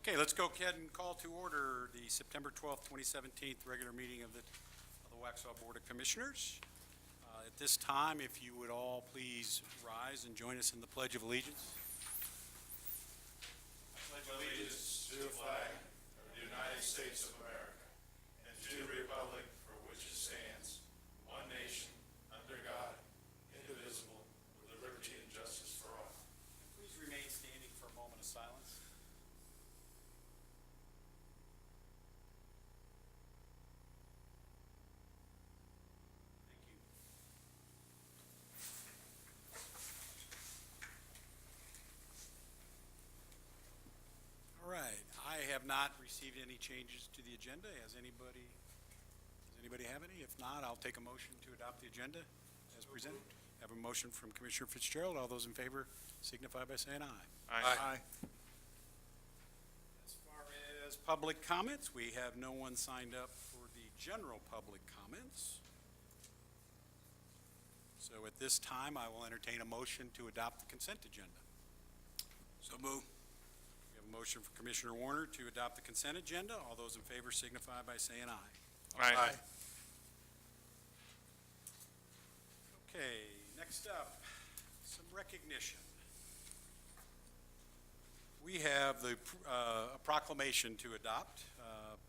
Okay, let's go ahead and call to order the September 12th, 2017 regular meeting of the Waxhaw Board of Commissioners. At this time, if you would all please rise and join us in the Pledge of Allegiance. I pledge allegiance to the flag of the United States of America and to the republic for which it stands, one nation, under God, indivisible, with liberty and justice for all. Please remain standing for a moment of silence. Thank you. All right, I have not received any changes to the agenda. Does anybody have any? If not, I'll take a motion to adopt the agenda as presented. Have a motion from Commissioner Fitzgerald. All those in favor signify by saying aye. Aye. As far as public comments, we have no one signed up for the general public comments. So at this time, I will entertain a motion to adopt the consent agenda. So move. We have a motion from Commissioner Warner to adopt the consent agenda. All those in favor signify by saying aye. Aye. Okay, next up, some recognition. We have a proclamation to adopt.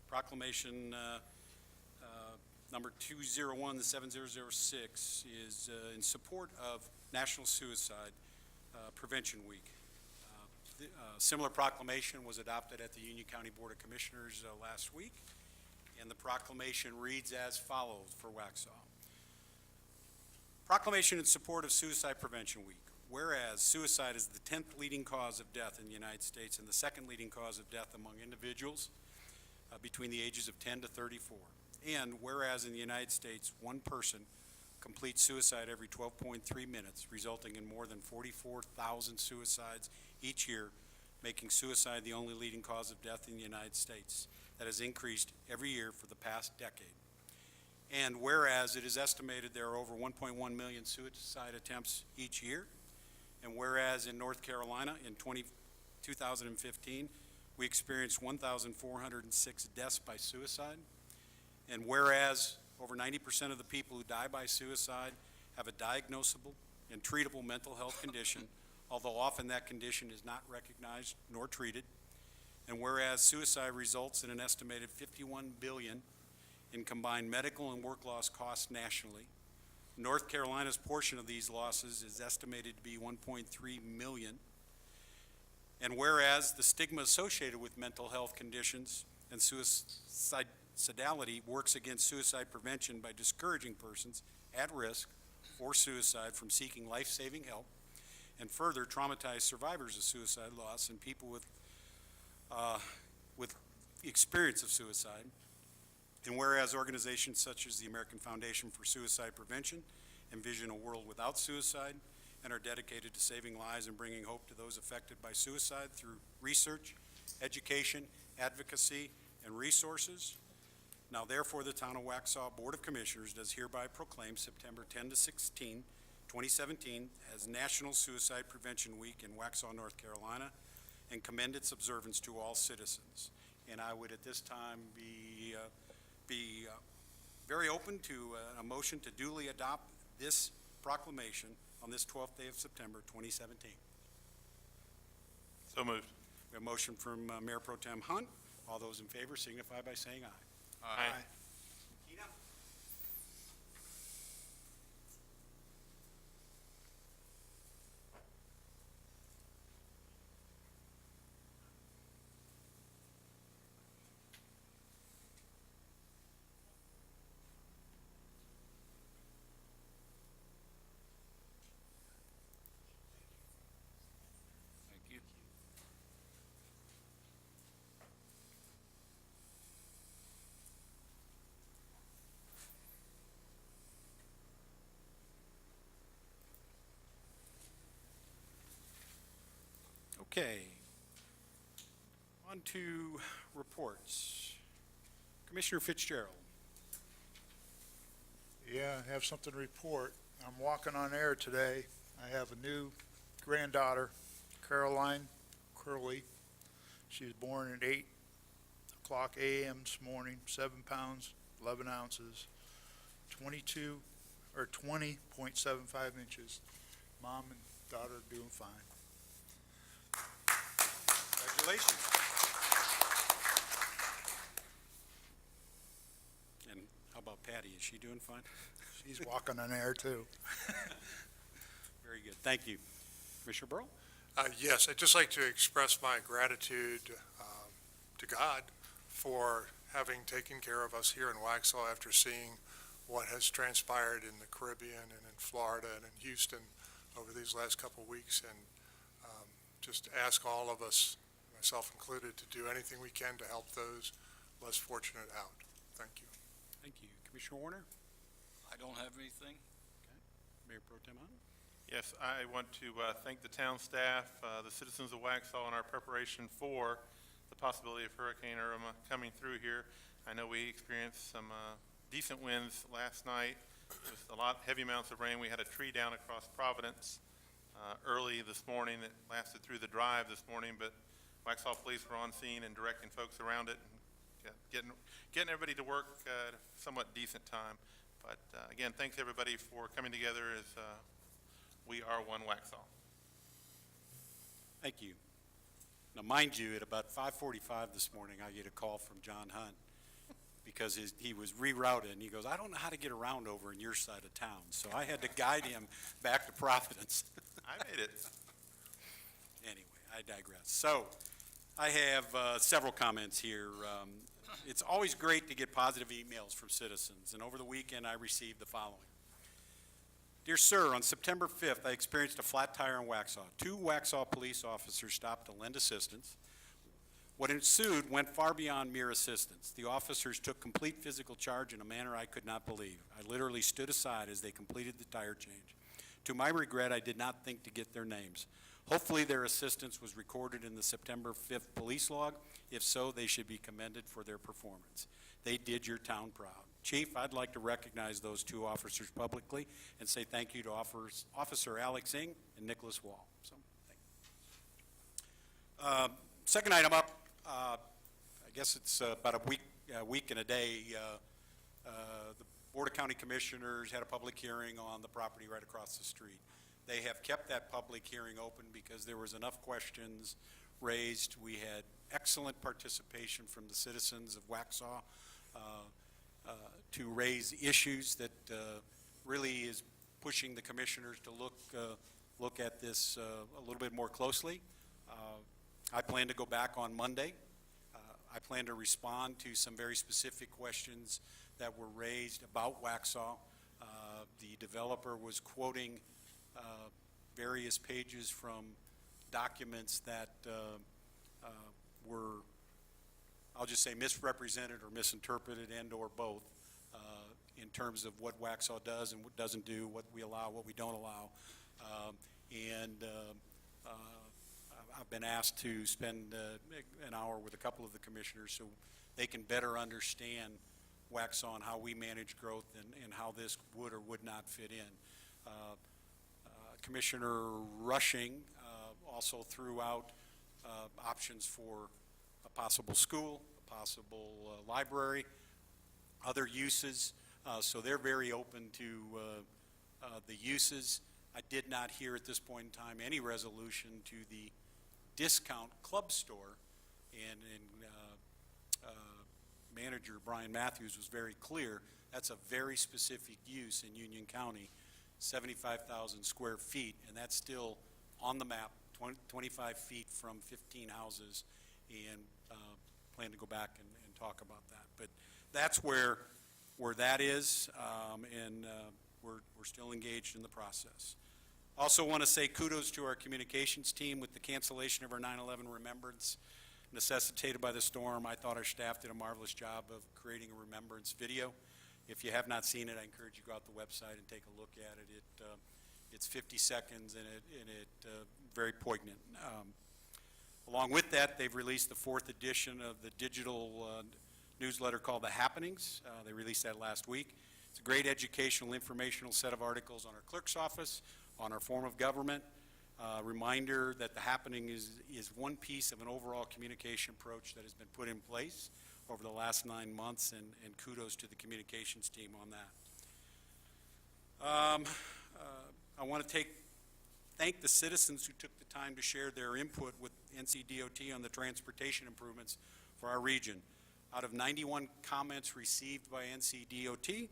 Proclamation number 201-7006 is in support of National Suicide Prevention Week. A similar proclamation was adopted at the Union County Board of Commissioners last week, and the proclamation reads as follows for Waxhaw. Proclamation in support of Suicide Prevention Week. Whereas suicide is the 10th leading cause of death in the United States and the second leading cause of death among individuals between the ages of 10 to 34. And whereas in the United States, one person completes suicide every 12.3 minutes, resulting in more than 44,000 suicides each year, making suicide the only leading cause of death in the United States. That has increased every year for the past decade. And whereas it is estimated there are over 1.1 million suicide attempts each year, and whereas in North Carolina in 2015, we experienced 1,406 deaths by suicide, and whereas over 90% of the people who die by suicide have a diagnosable and treatable mental health condition, although often that condition is not recognized nor treated, and whereas suicide results in an estimated $51 billion in combined medical and work loss costs nationally. North Carolina's portion of these losses is estimated to be 1.3 million. And whereas the stigma associated with mental health conditions and suicidality works against suicide prevention by discouraging persons at risk for suicide from seeking life-saving help, and further traumatize survivors of suicide loss and people with experience of suicide. And whereas organizations such as the American Foundation for Suicide Prevention envision a world without suicide and are dedicated to saving lives and bringing hope to those affected by suicide through research, education, advocacy, and resources. Now therefore, the Town of Waxhaw Board of Commissioners does hereby proclaim September 10 to 16, 2017 as National Suicide Prevention Week in Waxhaw, North Carolina, and commend its observance to all citizens. And I would at this time be very open to a motion to duly adopt this proclamation on this 12th day of September 2017. So moved. We have a motion from Mayor Pro Tem Hunt. All those in favor signify by saying aye. Aye. Tina? Thank you. Okay. On to reports. Commissioner Fitzgerald. Yeah, I have something to report. I'm walking on air today. I have a new granddaughter, Caroline Curley. She was born at 8 o'clock a.m. this morning, 7 pounds, 11 ounces, 20.75 inches. Mom and daughter are doing fine. Congratulations. And how about Patty? Is she doing fine? She's walking on air too. Very good. Thank you. Commissioner Burrow? Yes, I'd just like to express my gratitude to God for having taken care of us here in Waxhaw after seeing what has transpired in the Caribbean and in Florida and in Houston over these last couple of weeks, and just ask all of us, myself included, to do anything we can to help those less fortunate out. Thank you. Thank you. Commissioner Warner? I don't have anything. Mayor Pro Tem Otto? Yes, I want to thank the town staff, the citizens of Waxhaw in our preparation for the possibility of Hurricane Irma coming through here. I know we experienced some decent winds last night with a lot heavy amounts of rain. We had a tree down across Providence early this morning that lasted through the drive this morning, but Waxhaw police were on scene and directing folks around it and getting everybody to work at a somewhat decent time. But again, thanks everybody for coming together as we are one Waxhaw. Thank you. Now, mind you, at about 5:45 this morning, I get a call from John Hunt because he was rerouted, and he goes, I don't know how to get around over in your side of town. So I had to guide him back to Providence. I made it. Anyway, I digress. So I have several comments here. It's always great to get positive emails from citizens, and over the weekend I received the following. Dear sir, on September 5th, I experienced a flat tire in Waxhaw. 2 Waxhaw police officers stopped to lend assistance. What ensued went far beyond mere assistance. The officers took complete physical charge in a manner I could not believe. I literally stood aside as they completed the tire change. To my regret, I did not think to get their names. Hopefully their assistance was recorded in the September 5th police log. If so, they should be commended for their performance. They did your town proud. Chief, I'd like to recognize those 2 officers publicly and say thank you to Officer Alex Ng and Nicholas Wall. So, second item up, I guess it's about a week and a day. The Board of County Commissioners had a public hearing on the property right across the street. They have kept that public hearing open because there was enough questions raised. We had excellent participation from the citizens of Waxhaw to raise issues that really is pushing the commissioners to look at this a little bit more closely. I plan to go back on Monday. I plan to respond to some very specific questions that were raised about Waxhaw. The developer was quoting various pages from documents that were, I'll just say, misrepresented or misinterpreted and or both in terms of what Waxhaw does and what doesn't do, what we allow, what we don't allow. I've been asked to spend an hour with a couple of the commissioners so they can better understand Waxhaw and how we manage growth and how this would or would not fit in. Commissioner Rushing also threw out options for a possible school, a possible library, other uses. So they're very open to the uses. I did not hear at this point in time any resolution to the discount club store, and manager Brian Matthews was very clear. That's a very specific use in Union County, 75,000 square feet, and that's still on the map, 25 feet from 15 houses, and plan to go back and talk about that. But that's where that is, and we're still engaged in the process. Also want to say kudos to our communications team with the cancellation of our 9/11 remembrance necessitated by the storm. I thought our staff did a marvelous job of creating a remembrance video. If you have not seen it, I encourage you to go out to the website and take a look at it. It's 50 seconds and it very poignant. Along with that, they've released the 4th edition of the digital newsletter called The Happenings. They released that last week. It's a great educational, informational set of articles on our clerk's office, on our form of government, Reminder that the happening is one piece of an overall communication approach that has been put in place over the last 9 months, and kudos to the communications team on that. I want to thank the citizens who took the time to share their input with NCDOT on the transportation improvements for our region. Out of 91 comments received by NCDOT,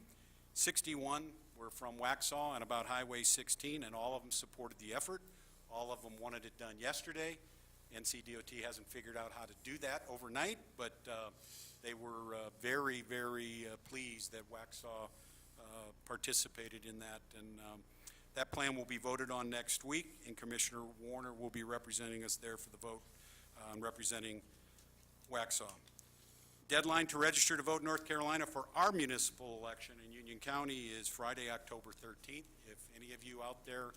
61 were from Waxhaw and about Highway 16, and all of them supported the effort. All of them wanted it done yesterday. NCDOT hasn't figured out how to do that overnight, but they were very, very pleased that Waxhaw participated in that. And that plan will be voted on next week, and Commissioner Warner will be representing us there for the vote, representing Waxhaw. Deadline to register to vote in North Carolina for our municipal election in Union County is Friday, October 13th. If any of you out there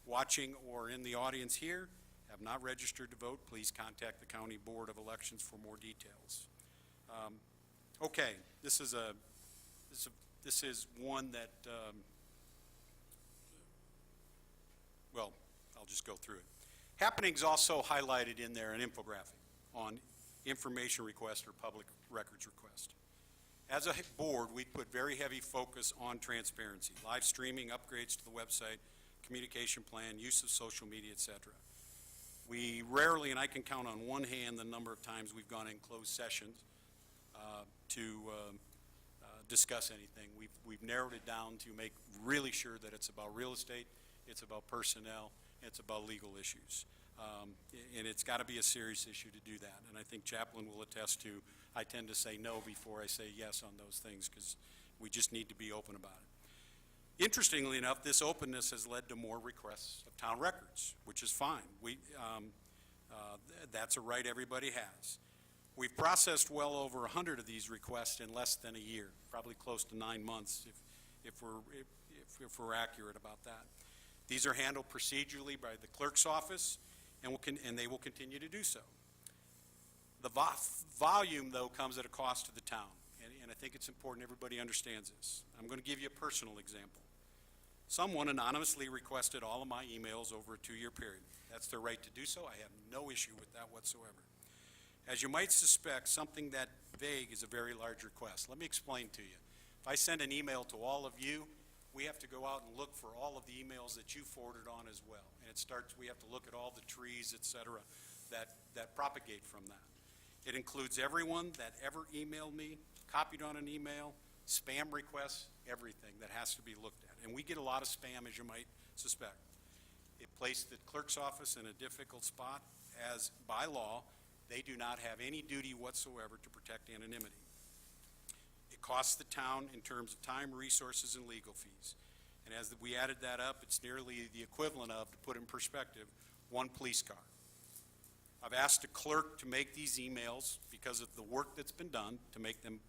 watching or in the audience here have not registered to vote, please contact the County Board of Elections for more details. Okay, this is one that, well, I'll just go through it. Happenings also highlighted in there an infographic on information request or public records request. As a board, we put very heavy focus on transparency, live streaming, upgrades to the website, communication plan, use of social media, etc. We rarely, and I can count on one hand the number of times we've gone in closed sessions to discuss anything. We've narrowed it down to make really sure that it's about real estate, it's about personnel, it's about legal issues. And it's got to be a serious issue to do that. And I think Chaplain will attest to, I tend to say no before I say yes on those things because we just need to be open about it. Interestingly enough, this openness has led to more requests of town records, which is fine. That's a right everybody has. We've processed well over 100 of these requests in less than a year, probably close to 9 months if we're accurate about that. These are handled procedurally by the clerk's office, and they will continue to do so. The volume, though, comes at a cost to the town, and I think it's important everybody understands this. I'm going to give you a personal example. Someone anonymously requested all of my emails over a 2-year period. That's their right to do so. I have no issue with that whatsoever. As you might suspect, something that vague is a very large request. Let me explain to you. If I send an email to all of you, we have to go out and look for all of the emails that you forwarded on as well. And we have to look at all the trees, et cetera, that propagate from that. It includes everyone that ever emailed me, copied on an email, spam requests, everything that has to be looked at. And we get a lot of spam, as you might suspect. It placed the clerk's office in a difficult spot, as by law, they do not have any duty whatsoever to protect anonymity. It costs the town in terms of time, resources, and legal fees. And as we added that up, it's nearly the equivalent of, to put in perspective, 1 police car. I've asked the clerk to make these emails because of the work that's been done to make them,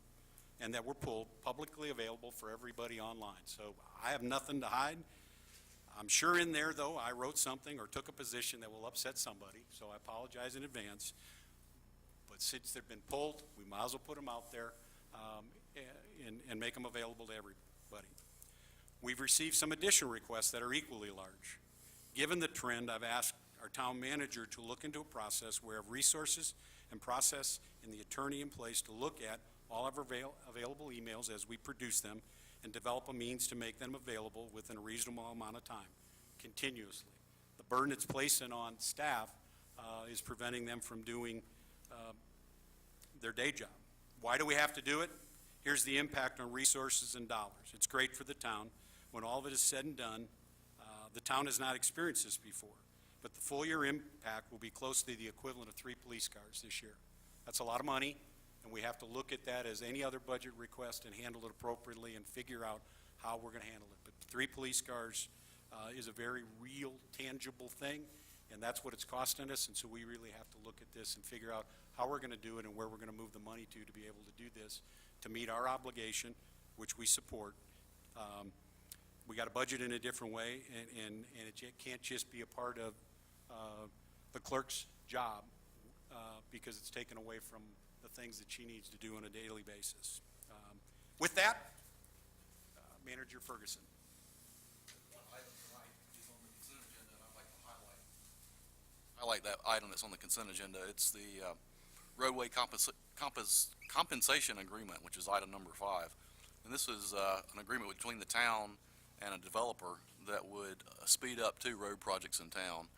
and that were pulled, publicly available for everybody online. So I have nothing to hide. I'm sure in there, though, I wrote something or took a position that will upset somebody, so I apologize in advance. But since they've been pulled, we might as well put them out there and make them available to everybody. We've received some additional requests that are equally large. Given the trend, I've asked our town manager to look into a process where we have resources and process and the attorney in place to look at all of our available emails as we produce them and develop a means to make them available within a reasonable amount of time, continuously. The burden it's placing on staff is preventing them from doing their day job. Why do we have to do it? Here's the impact on resources and dollars. It's great for the town. When all of it is said and done, the town has not experienced this before, but the full year impact will be close to the equivalent of 3 police cars this year. That's a lot of money, and we have to look at that as any other budget request and handle it appropriately and figure out how we're going to handle it. But 3 police cars is a very real, tangible thing, and that's what it's costing us, and so we really have to look at this and figure out how we're going to do it and where we're going to move the money to be able to do this, to meet our obligation, which we support. We got to budget in a different way, and it can't just be a part of the clerk's job because it's taken away from the things that she needs to do on a daily basis. With that, Manager Ferguson. One item tonight is on the consent agenda, and I'd like to highlight. highlight that item that's on the consent agenda. It's the roadway compensation agreement, which is item number 5. And this is an agreement between the town and a developer that would speed up 2 road projects in town.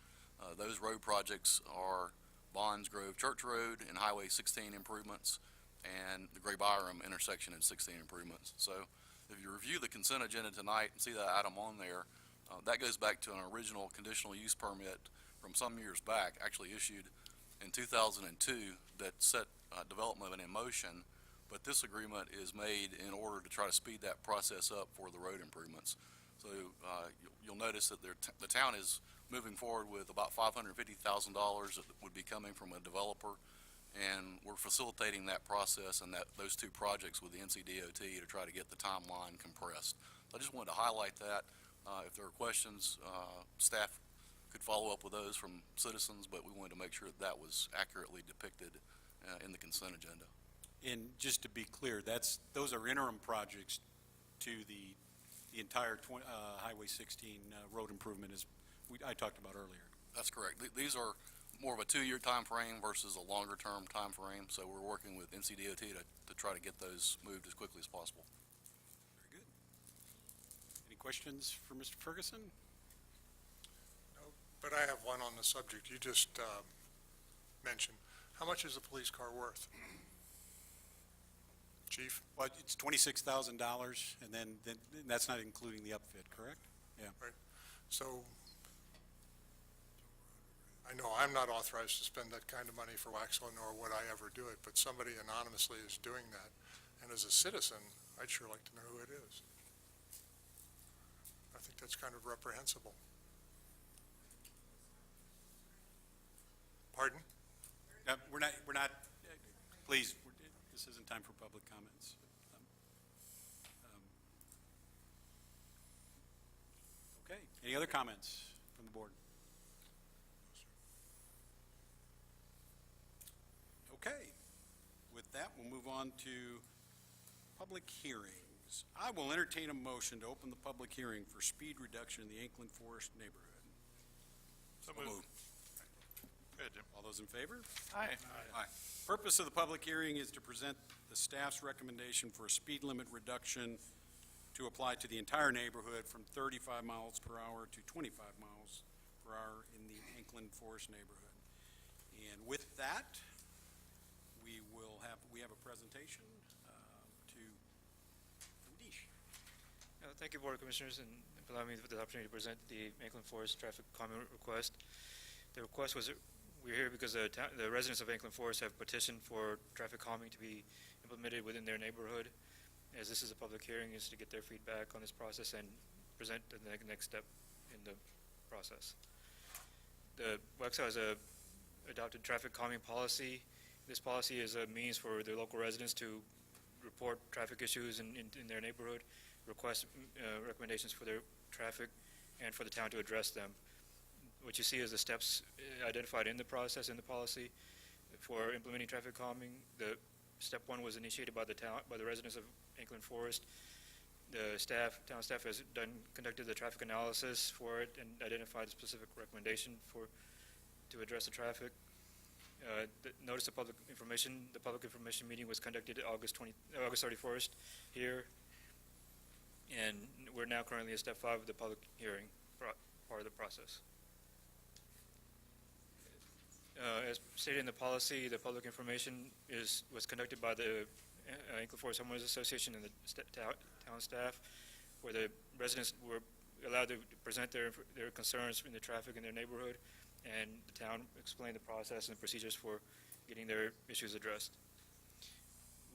Those road projects are Bonds Grove Church Road and Highway 16 improvements, and the Gray Byram intersection and 16 improvements. So if you review the consent agenda tonight and see that item on there, that goes back to an original conditional use permit from some years back, actually issued in 2002, that set development in motion. But this agreement is made in order to try to speed that process up for the road improvements. So you'll notice that the town is moving forward with about $550,000 that would be coming from a developer, and we're facilitating that process and those 2 projects with the NCDOT to try to get the timeline compressed. So I just wanted to highlight that. If there are questions, staff could follow up with those from citizens, but we wanted to make sure that was accurately depicted in the consent agenda. And just to be clear, those are interim projects to the entire Highway 16 road improvement I talked about earlier. That's correct. These are more of a 2-year time frame versus a longer term time frame, so we're working with NCDOT to try to get those moved as quickly as possible. Very good. Any questions for Mr. Ferguson? But I have one on the subject you just mentioned. How much is a police car worth? Chief? Well, it's $26,000, and then that's not including the upfit, correct? Yeah. Right. So I know I'm not authorized to spend that kind of money for Waxhaw, nor would I ever do it, but somebody anonymously is doing that. And as a citizen, I'd sure like to know who it is. I think that's kind of reprehensible. Pardon? We're not, please, this isn't time for public comments. Okay, any other comments from the board? Okay, with that, we'll move on to public hearings. I will entertain a motion to open the public hearing for speed reduction in the Ankling Forest neighborhood. So moved. Good, Jim. All those in favor? Aye. Aye. Purpose of the public hearing is to present the staff's recommendation for a speed limit reduction to apply to the entire neighborhood from 35 miles per hour to 25 miles per hour in the Ankling Forest neighborhood. And with that, we have a presentation to Dish. Thank you, Board of Commissioners, and for allowing me the opportunity to present the Ankling Forest traffic comment request. The request was, we're here because the residents of Ankling Forest have petitioned for traffic calming to be implemented within their neighborhood. As this is a public hearing, is to get their feedback on this process and present the next step in the process. The Waxhaw has adopted traffic calming policy. This policy is a means for the local residents to report traffic issues in their neighborhood, request recommendations for their traffic, and for the town to address them. What you see is the steps identified in the process, in the policy, for implementing traffic calming. The step 1 was initiated by the town, by the residents of Ankling Forest. The town staff has conducted the traffic analysis for it and identified a specific recommendation to address the traffic. Notice the public information meeting was conducted August 31st here, and we're now currently at step 5 of the public hearing part of the process. As stated in the policy, the public information was conducted by the Ankling Forest Homeowners Association and the town staff, where the residents were allowed to present their concerns in the traffic in their neighborhood, and the town explained the process and procedures for getting their issues addressed.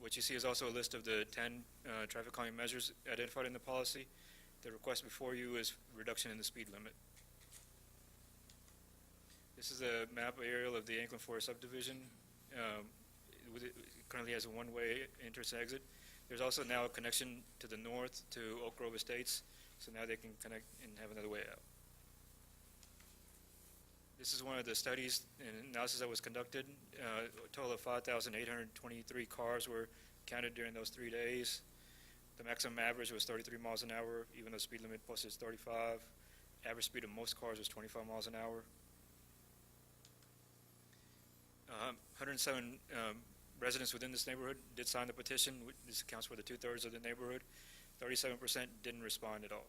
What you see is also a list of the 10 traffic calming measures identified in the policy. The request before you is reduction in the speed limit. This is a map aerial of the Ankling Forest subdivision. It currently has a one-way entrance and exit. There's also now a connection to the north to Oak Grove Estates, so now they can connect and have another way out. This is one of the studies and analysis that was conducted. A total of 5,823 cars were counted during those 3 days. The maximum average was 33 miles an hour, even though the speed limit posted is 35. Average speed of most cars was 25 miles an hour. 107 residents within this neighborhood did sign the petition. This accounts for the 2/3 of the neighborhood. 37% didn't respond at all.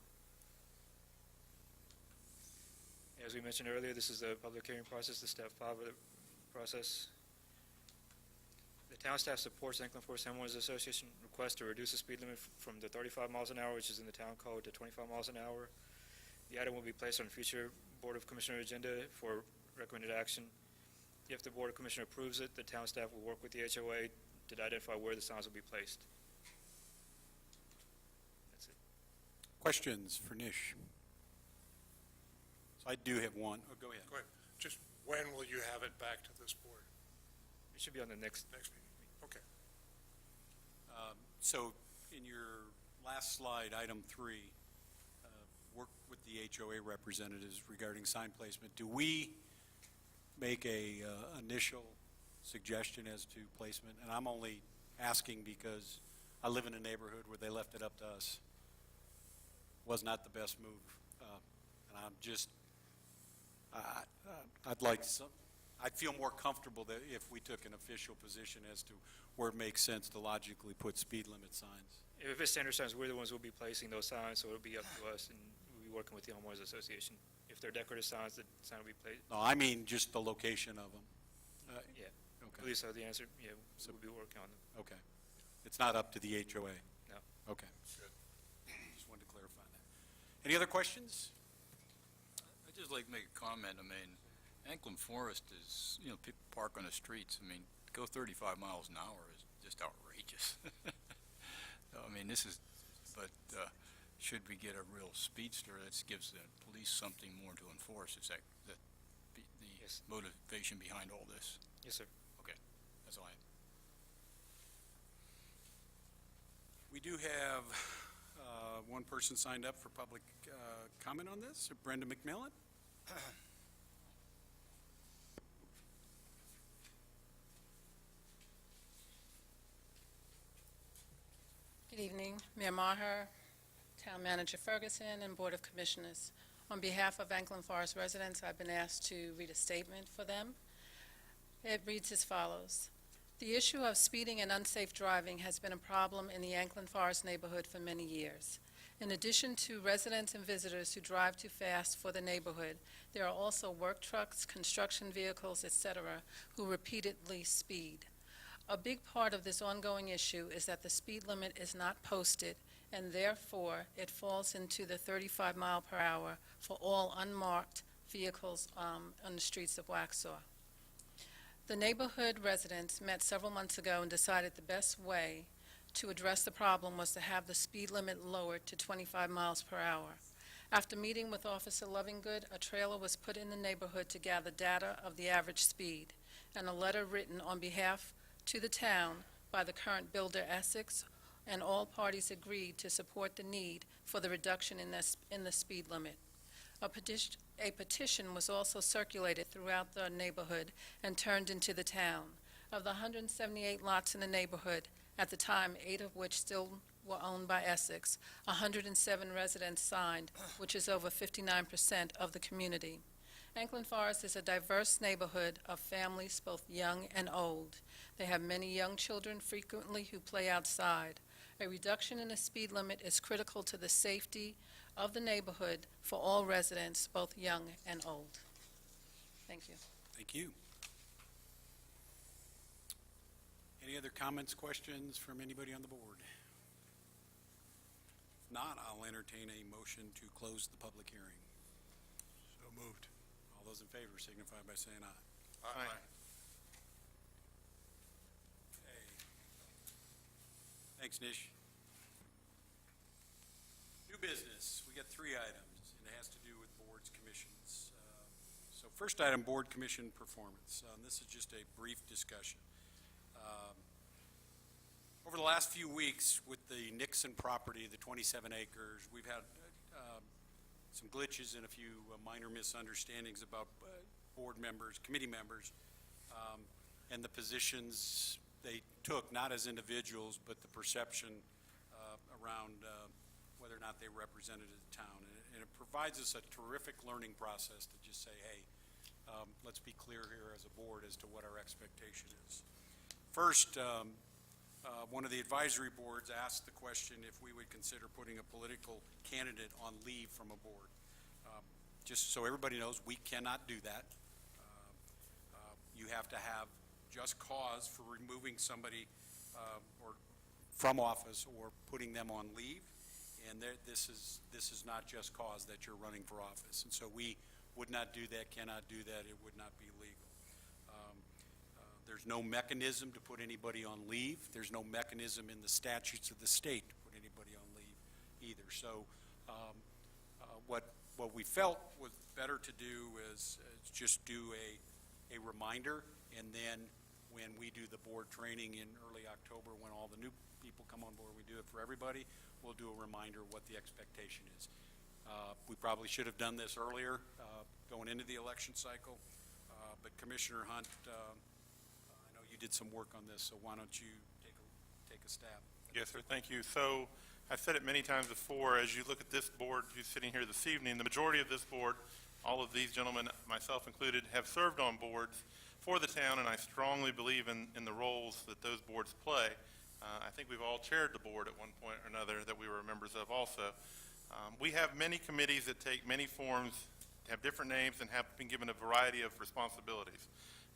As we mentioned earlier, this is the public hearing process, the step 5 of the process. The town staff supports Anklin Forest Homeowners Association request to reduce the speed limit from the 35 miles an hour, which is in the town code, to 25 miles an hour. The item will be placed on future Board of Commissioner agenda for recommended action. If the Board of Commissioner approves it, the town staff will work with the HOA to identify where the signs will be placed. That's it. Questions for Nish? So I do have one. Oh, go ahead. Go ahead. Just when will you have it back to this board? It should be on the next. Next meeting? Okay. So in your last slide, item 3, work with the HOA representatives regarding sign placement. Do we make a initial suggestion as to placement? And I'm only asking because I live in a neighborhood where they left it up to us. Was not the best move. And I'm just, I'd like some, I'd feel more comfortable that if we took an official position as to where it makes sense to logically put speed limit signs. If it's standard signs, we're the ones who will be placing those signs, so it'll be up to us, and we'll be working with the homeowners association. If they're decorative signs, the sign will be placed. No, I mean just the location of them. Yeah. Okay. Police have the answer. Yeah, we'll be working on them. Okay. It's not up to the HOA? No. Okay. Good. Just wanted to clarify that. Any other questions? I'd just like to make a comment. I mean, Anklin Forest is, people park on the streets. I mean, to go 35 miles an hour is just outrageous. So, I mean, should we get a real speedster that gives the police something more to enforce? Is that the Yes. motivation behind all this? Yes, sir. Okay, that's all I have. We do have one person signed up for public comment on this, Brenda McMillan. Good evening, Mayor Maher, Town Manager Ferguson, and Board of Commissioners. On behalf of Anklin Forest residents, I've been asked to read a statement for them. It reads as follows. The issue of speeding and unsafe driving has been a problem in the Anklin Forest neighborhood for many years. In addition to residents and visitors who drive too fast for the neighborhood, there are also work trucks, construction vehicles, etc., who repeatedly speed. A big part of this ongoing issue is that the speed limit is not posted, and therefore it falls into the 35 mile per hour for all unmarked vehicles on the streets of Waxhaw. The neighborhood residents met several months ago and decided the best way to address the problem was to have the speed limit lowered to 25 miles per hour. After meeting with Officer Lovingood, a trailer was put in the neighborhood to gather data of the average speed, and a letter written on behalf to the town by the current builder Essex, and all parties agreed to support the need for the reduction in the speed limit. A petition was also circulated throughout the neighborhood and turned into the town. Of the 178 lots in the neighborhood, at the time, 8 of which still were owned by Essex, 107 residents signed, which is over 59% of the community. Anklin Forest is a diverse neighborhood of families, both young and old. They have many young children frequently who play outside. A reduction in the speed limit is critical to the safety of the neighborhood for all residents, both young and old. Thank you. Thank you. Any other comments, questions from anybody on the board? If not, I'll entertain a motion to close the public hearing. So moved. All those in favor signify by saying aye. Aye. Okay. Thanks, Nish. New business. We got 3 items, and it has to do with boards, commissions. So first item, board commission performance. This is just a brief discussion. Over the last few weeks with the Nixon property, the 27 acres, we've had some glitches and a few minor misunderstandings about board members, committee members, and the positions they took, not as individuals, but the perception around whether or not they represented the town. And it provides us a terrific learning process to just say, hey, let's be clear here as a board as to what our expectation is. First, one of the advisory boards asked the question if we would consider putting a political candidate on leave from a board. Just so everybody knows, we cannot do that. You have to have just cause for removing somebody or from office or putting them on leave, and this is not just cause that you're running for office. And so we would not do that, cannot do that. It would not be legal. There's no mechanism to put anybody on leave. There's no mechanism in the statutes of the state to put anybody on leave either. So what we felt was better to do is just do a reminder, and then when we do the board training in early October, when all the new people come on board, we do it for everybody, we'll do a reminder of what the expectation is. We probably should have done this earlier, going into the election cycle, but Commissioner Hunt, I know you did some work on this, so why don't you take a stab? Yes, sir, thank you. So I've said it many times before, as you look at this board who's sitting here this evening, the majority of this board, all of these gentlemen, myself included, have served on boards for the town, and I strongly believe in the roles that those boards play. I think we've all chaired the board at one point or another that we were members of also. We have many committees that take many forms, have different names, and have been given a variety of responsibilities.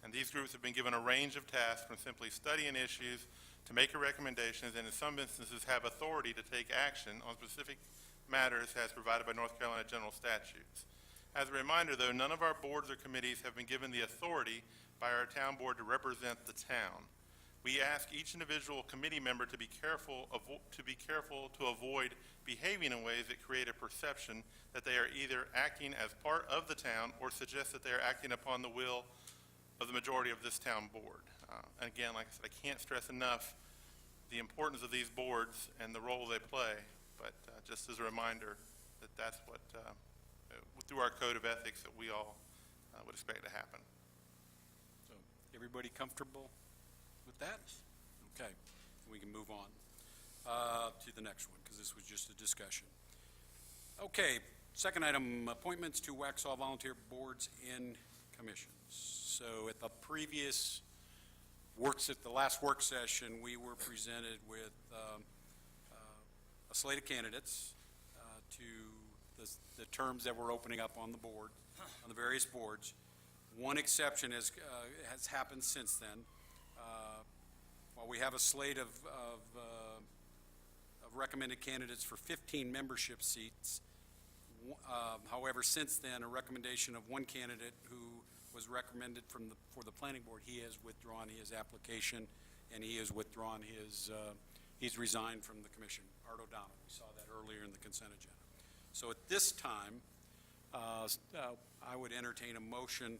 And these groups have been given a range of tasks from simply studying issues to make recommendations, and in some instances have authority to take action on specific matters as provided by North Carolina general statutes. As a reminder, though, none of our boards or committees have been given the authority by our town board to represent the town. We ask each individual committee member to be careful to avoid behaving in ways that create a perception that they are either acting as part of the town or suggest that they are acting upon the will of the majority of this town board. And again, like I said, I can't stress enough the importance of these boards and the role they play, but just as a reminder that that's what, through our code of ethics, that we all would expect to happen. So everybody comfortable with that? Okay, we can move on to the next one, because this was just a discussion. Okay, second item, appointments to Waxhaw volunteer boards and commissions. So at the previous at the last work session, we were presented with a slate of candidates to the terms that were opening up on the board, on the various boards. One exception has happened since then. While we have a slate of recommended candidates for 15 membership seats, however, since then, a recommendation of one candidate who was recommended for the planning board, he has withdrawn his application, and he has withdrawn he's resigned from the commission, Art O'Donnell. We saw that earlier in the consent agenda. So at this time, I would entertain a motion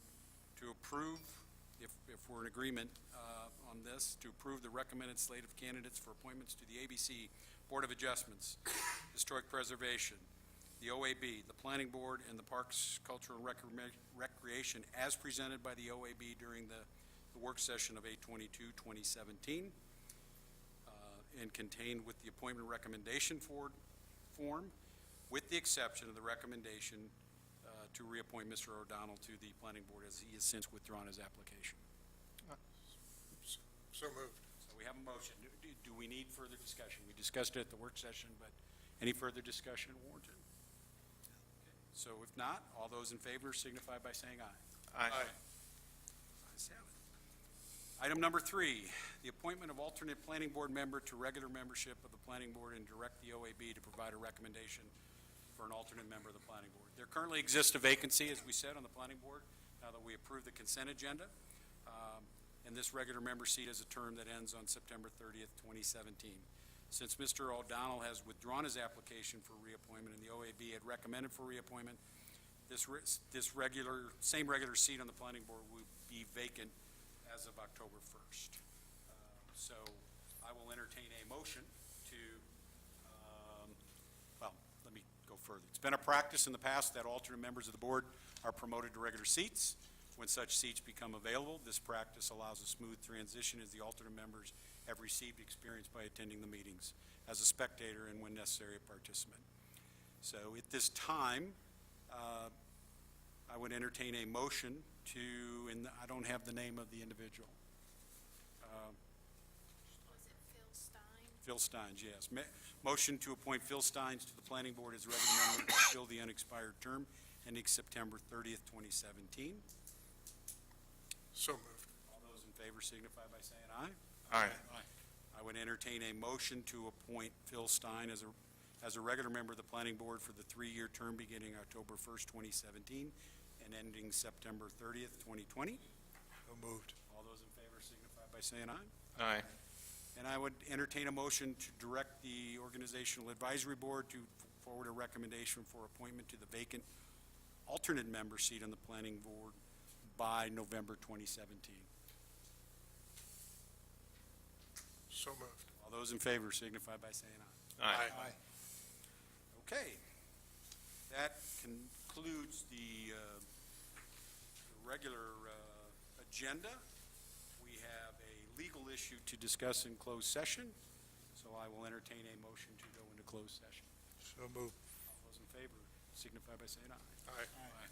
to approve, if we're in agreement on this, to approve the recommended slate of candidates for appointments to the ABC Board of Adjustments, Historic Preservation, the OAB, the Planning Board, and the Parks, Culture, and Recreation as presented by the OAB during the work session of 8/22/2017, and contained with the appointment recommendation form, with the exception of the recommendation to reappoint Mr. O'Donnell to the Planning Board, as he has since withdrawn his application. So moved. So we have a motion. Do we need further discussion? We discussed it at the work session, but any further discussion warranted? So if not, all those in favor signify by saying aye. Aye. Ayes have it. Item number 3, the appointment of alternate planning board member to regular membership of the planning board, and direct the OAB to provide a recommendation for an alternate member of the planning board. There currently exists a vacancy, as we said, on the planning board, now that we approved the consent agenda. And this regular member seat has a term that ends on September 30th, 2017. Since Mr. O'Donnell has withdrawn his application for reappointment and the OAB had recommended for reappointment, this same regular seat on the planning board will be vacant as of October 1st. So I will entertain a motion to, let me go further. It's been a practice in the past that alternate members of the board are promoted to regular seats. When such seats become available, this practice allows a smooth transition, as the alternate members have received experience by attending the meetings as a spectator and, when necessary, a participant. So at this time, I would entertain a motion to, and I don't have the name of the individual. Was it Phil Stein? Phil Steins, yes. Motion to appoint Phil Steins to the planning board as regular member to fill the unexpired term ending September 30th, 2017. So moved. All those in favor signify by saying aye. Aye. I would entertain a motion to appoint Phil Stein as a regular member of the planning board for the 3-year term beginning October 1st, 2017 and ending September 30th, 2020. So moved. All those in favor signify by saying aye. Aye. And I would entertain a motion to direct the Organizational Advisory Board to forward a recommendation for appointment to the vacant alternate member seat on the planning board by November 2017. So moved. All those in favor signify by saying aye. Aye. Okay. That concludes the regular agenda. We have a legal issue to discuss in closed session, so I will entertain a motion to go into closed session. So moved. All those in favor signify by saying aye. Aye.